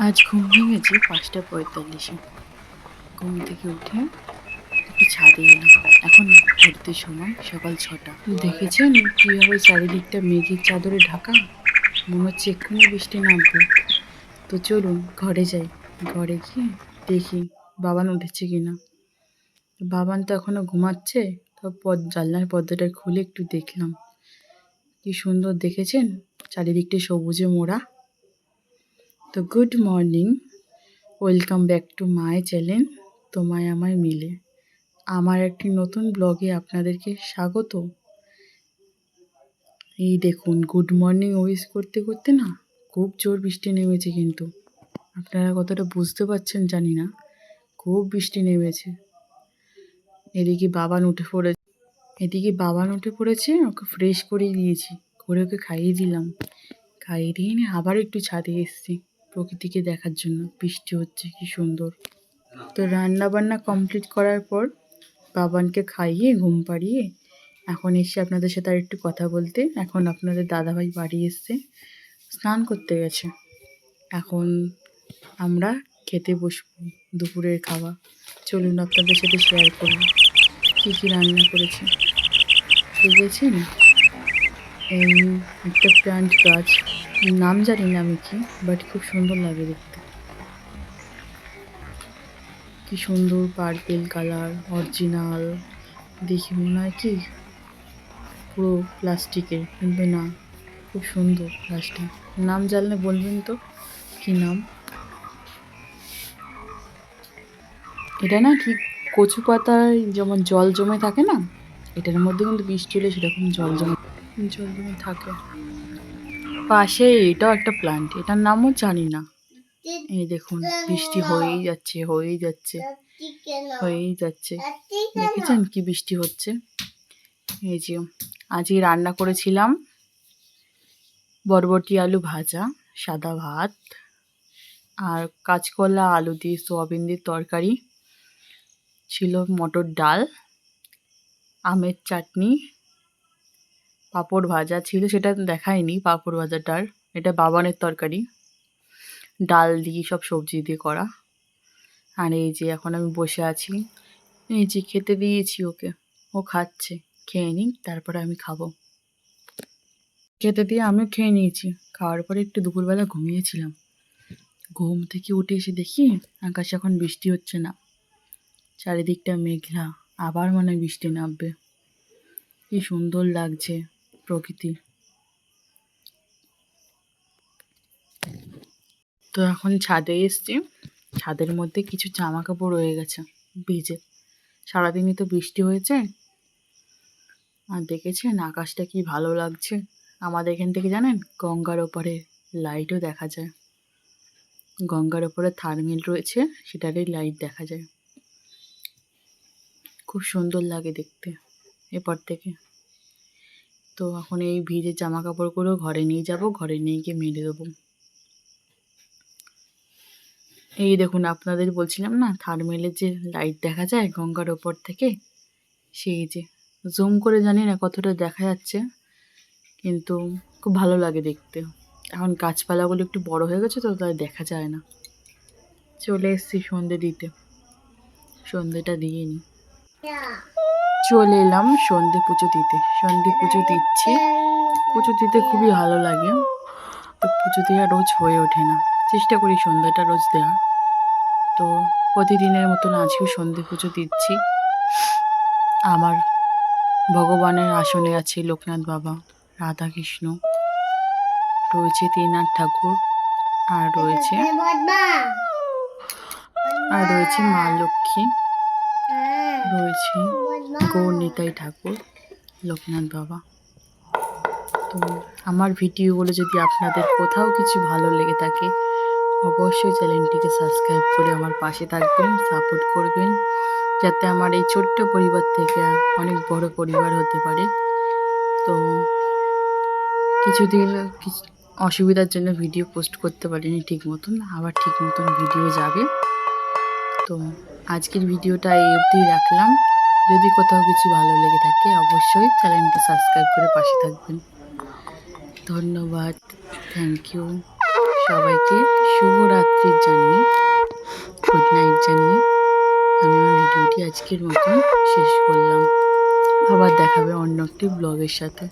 আজ ঘুম ভেঙেছি ৫টা ৪৫-এ। ঘুম থেকে উঠে একটু ছাদে এলাম। এখন ঘুরতে সময় সকাল ৬টা। দেখেছেন কীভাবে চারিদিকটা মেঘের চাদরে ঢাকা? মনে হচ্ছে এক্ষুনি বৃষ্টি নামবে। তো চলুন ঘরে যাই। ঘরে গিয়ে দেখি বাবান উঠেছে কিনা। বাবান তো এখনো ঘুমাচ্ছে। তো জানলার পর্দাটা খুলে একটু দেখলাম। কি সুন্দর দেখেছেন? চারিদিকটা সবুজে মোড়া। তো good morning, welcome back to my channel তোমায় আমায় মিলে। আমার একটি নতুন ব্লগে আপনাদেরকে স্বাগত। এই দেখুন গুড মর্নিং উইশ করতে করতে না খুব জোর বৃষ্টি নেমেছে, কিন্তু আপনারা কতটা বুঝতে পারছেন জানি না। খুব বৃষ্টি নেমেছে। এদিকে বাবান উঠে পড়েছে। ওকে ফ্রেশ করে দিয়েছি, করে ওকে খাইয়ে দিলাম। খাইয়ে দিয়ে নিয়ে আবার একটু ছাদে এসেছি প্রকৃতিকে দেখার জন্য। বৃষ্টি হচ্ছে কি সুন্দর। তো রান্না বান্না কমপ্লিট করার পর বাবানকে খাইয়ে ঘুম পাড়িয়ে এখন এসে আপনাদের সাথে আর একটু কথা বলতে। এখন আপনাদের দাদাভাই বাড়ি এসছে, স্নান করতে গেছে। এখন আমরা খেতে বসবো দুপুরের খাওয়া। চলুন আপনাদের সাথে শেয়ার করব কী কী রান্না করেছি। দেখেছেন এই একটা প্লান্ট গাছ, নাম জানি না আমি কি, বাট খুব সুন্দর লাগে দেখতে। কি সুন্দর পার্পেল কালার, অরিজিনাল। দেখে মনে হয় কি পুরো প্লাস্টিকের, কিন্তু না, খুব সুন্দর গাছটা। নাম জানলে বলবেন তো কি নাম। এটা না ঠিক কচু পাতায় যেমন জল জমে থাকে না, এটার মধ্যে কিন্তু বৃষ্টি হলে সেরকম জল জমে থাকে। পাশে এটাও একটা প্লান্ট, এটার নামও জানি না। এই দেখুন বৃষ্টি হয়েই যাচ্ছে হয়েই যাচ্ছে হয়েই যাচ্ছে। দেখেছেন কি বৃষ্টি হচ্ছে। এই যে আজকে রান্না করেছিলাম বরবটি আলু ভাজা, সাদা ভাত, আর কাঁচকলা আলু দিয়ে সোয়াবিন দিয়ে তরকারি ছিল, মটর ডাল, আমের চাটনি, পাঁপড় ভাজা ছিল, সেটা দেখায়নি পাঁপড় ভাজাটার। এটা বাবানের তরকারি, ডাল দিয়ে সব সবজি দিয়ে করা। আর এই যে এখন আমি বসে আছি, এই যে খেতে দিয়েছি ওকে, ও খাচ্ছে। খেয়ে নিই তারপরে আমি খাবো। খেতে দিয়ে আমিও খেয়ে নিয়েছি। খাওয়ার পরে একটু দুপুরবেলা ঘুমিয়েছিলাম। ঘুম থেকে উঠে এসে দেখি আকাশে এখন বৃষ্টি হচ্ছে না, চারিদিকটা মেঘলা। আবার মনে হয় বৃষ্টি নামবে। কি সুন্দর লাগছে প্রকৃতি। তো এখন ছাদে এসছি। ছাদের মধ্যে কিছু জামা কাপড় রয়ে গেছে ভিজে, সারাদিনই তো বৃষ্টি হয়েছে। আর দেখেছেন আকাশটা কি ভালো লাগছে। আমাদের এখান থেকে জানেন গঙ্গার ওপারে লাইটও দেখা যায়। গঙ্গার ওপরে থার্মেল রয়েছে, সেটারই লাইট দেখা যায়। খুব সুন্দর লাগে দেখতে এপার থেকে। তো এখন এই ভিজে জামা কাপড়গুলো ঘরে নিয়ে যাব, ঘরে নিয়ে গিয়ে মেলে দেবো। এই দেখুন আপনাদের বলছিলাম না থার্মেলের যে লাইট দেখা যায় গঙ্গার ওপর থেকে, সেই যে জুম করে জানি না কতটা দেখা যাচ্ছে, কিন্তু খুব ভালো লাগে দেখতে। এখন গাছপালাগুলো একটু বড় হয়ে গেছে তো তাই দেখা যায় না। চলে এসেছি সন্ধে দিতে, সন্ধেটা দিয়ে নিই। চলে এলাম সন্ধে পুজো দিতে। সন্ধে পুজো দিচ্ছি। পুজো দিতে খুবই ভালো লাগে, তো পুজো দেওয়া রোজ হয়ে ওঠে না। চেষ্টা করি সন্ধ্যাটা রোজ দেওয়া। তো প্রতিদিনের মতন আজকেও সন্ধে পুজো দিচ্ছি। আমার ভগবানের আসনে আছে লোকনাথ বাবা, রাধাকৃষ্ণ, রয়েছে ত্রিনাথ ঠাকুর, আর রয়েছে মা লক্ষ্মী, রয়েছে গৌর নিতাই ঠাকুর, লোকনাথ বাবা। তো আমার ভিডিওগুলো যদি আপনাদের কোথাও কিছু ভালো লেগে থাকে অবশ্যই চ্যানেলটিকে সাবস্ক্রাইব করে আমার পাশে থাকবেন, সাপোর্ট করবেন, যাতে আমার এই ছোট্ট পরিবার থেকে অনেক বড় পরিবার হতে পারে। তো কিছুদিন অসুবিধার জন্য ভিডিও পোস্ট করতে পারিনি ঠিক মতন, আবার ঠিক মতন ভিডিও যাবে। তো আজকের ভিডিওটা এই অবধি রাখলাম। যদি কোথাও কিছু ভালো লেগে থাকে অবশ্যই চ্যানেলটি সাবস্ক্রাইব করে পাশে থাকবেন। ধন্যবাদ, থ্যাংক ইউ। সবাইকে শুভরাত্রি জানিয়ে, গুড নাইট জানিয়ে আমি আমার ভিডিওটি আজকের মতন শেষ করলাম। আবার দেখাবে অন্য একটি ব্লগের সাথে।